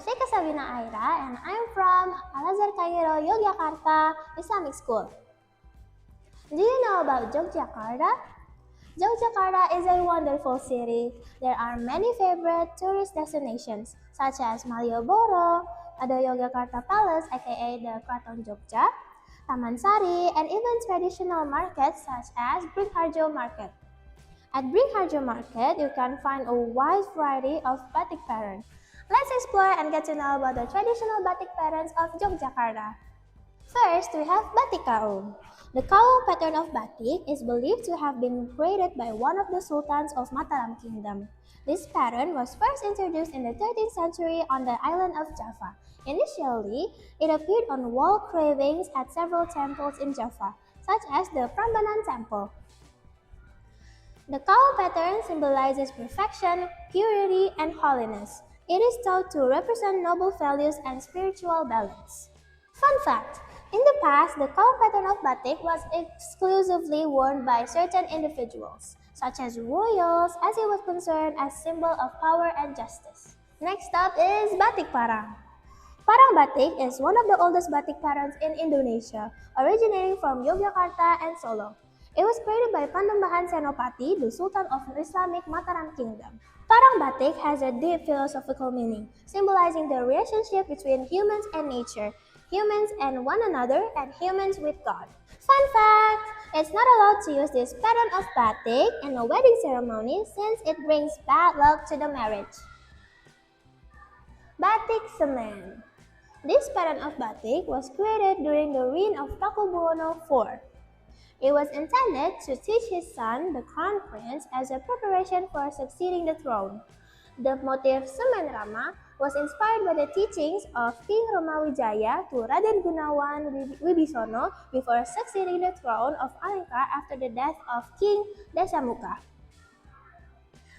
Sheikha Sabina Aira and I'm from Al-Azhar Cairo, Yogyakarta Islamic School. Do you know about Yogyakarta? Yogyakarta is a wonderful city. There are many favorite tourist destinations such as Malioboro, the Yogyakarta Palace aka the Kraton Jogja, Taman Sari, and even traditional markets such as Bringharjo Market. At Bringharjo Market, you can find a wide variety of batik patterns. Let's explore and get to know about the traditional batik patterns of Yogyakarta. First, we have batik kaum. The kaum pattern of batik is believed to have been created by one of the sultans of Mataram Kingdom. This pattern was first introduced in the 13th century on the island of Java. Initially, it appeared on wall carvings at several temples in Java, such as the Prambanan Temple. The cow pattern symbolizes perfection, purity, and holiness. It is thought to represent noble values and spiritual balance. Fun fact! In the past, the cow pattern of batik was exclusively worn by certain individuals, such as royals, as it was considered as symbol of power and justice. Next up is batik parang. Parang batik is one of the oldest batik patterns in Indonesia, originating from Yogyakarta and Solo. It was created by Pandembahan Senopati, the Sultan of Islamic Mataram Kingdom. Parang batik has a deep philosophical meaning, symbolizing the relationship between humans and nature, humans and one another, and humans with God. Fun fact! It's not allowed to use this pattern of batik in a wedding ceremony since it brings bad luck to the marriage. Batik Semen. This pattern of batik was created during the reign of Pakubuwono IV. It was intended to teach his son, the crown prince, as a preparation for succeeding the throne. The motif Semen Rama was inspired by the teachings of King Romawijaya to Raden Gunawan Wibisono before succeeding the throne of Alengka after the death of King Dasamuka.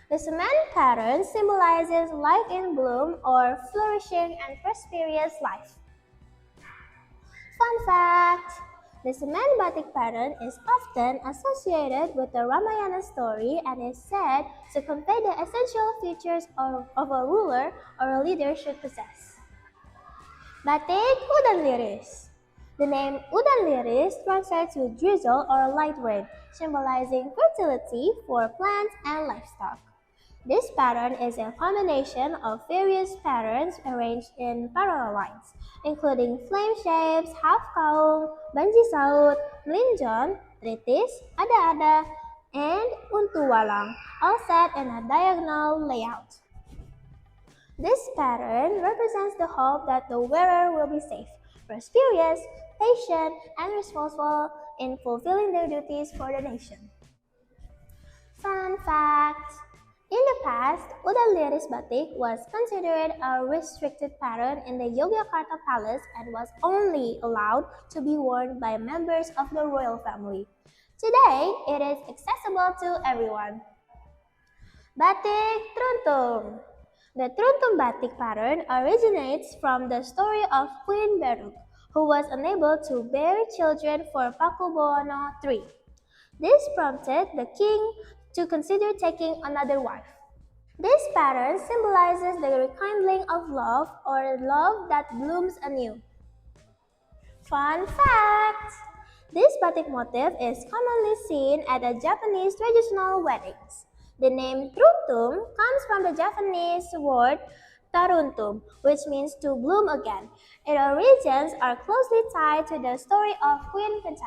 The semen pattern symbolizes life in bloom or flourishing and prosperous life. Fun fact! The semen batik pattern is often associated with the Ramayana story and is said to convey the essential features of a ruler or a leader should possess. Batik Udan Liris. The name Udan Liris translates to drizzle or light rain, symbolizing fertility for plants and livestock. This pattern is a combination of various patterns arranged in parallel lines, including flame shapes, half kaum, banji saut, melinjon, tritis, ada-ada, and untuwalang, all set in a diagonal layout. This pattern represents the hope that the wearer will be safe, prosperous, patient, and resourceful in fulfilling their duties for the nation. Fun fact! In the past, Udan Liris batik was considered a restricted pattern in the Yogyakarta Palace and was only allowed to be worn by members of the royal family. Today, it is accessible to everyone. Batik Truntung. The Truntung batik pattern originates from the story of Queen Beruk, who was unable to bear children for Pakubuwono III. This prompted the king to consider taking another wife. This pattern symbolizes the rekindling of love or love that blooms anew. Fun fact! This batik motif is commonly seen at the Japanese traditional weddings. The name Truntung comes from the Japanese word taruntum, which means to bloom again. Its origins are closely tied to the story of Queen Kencana.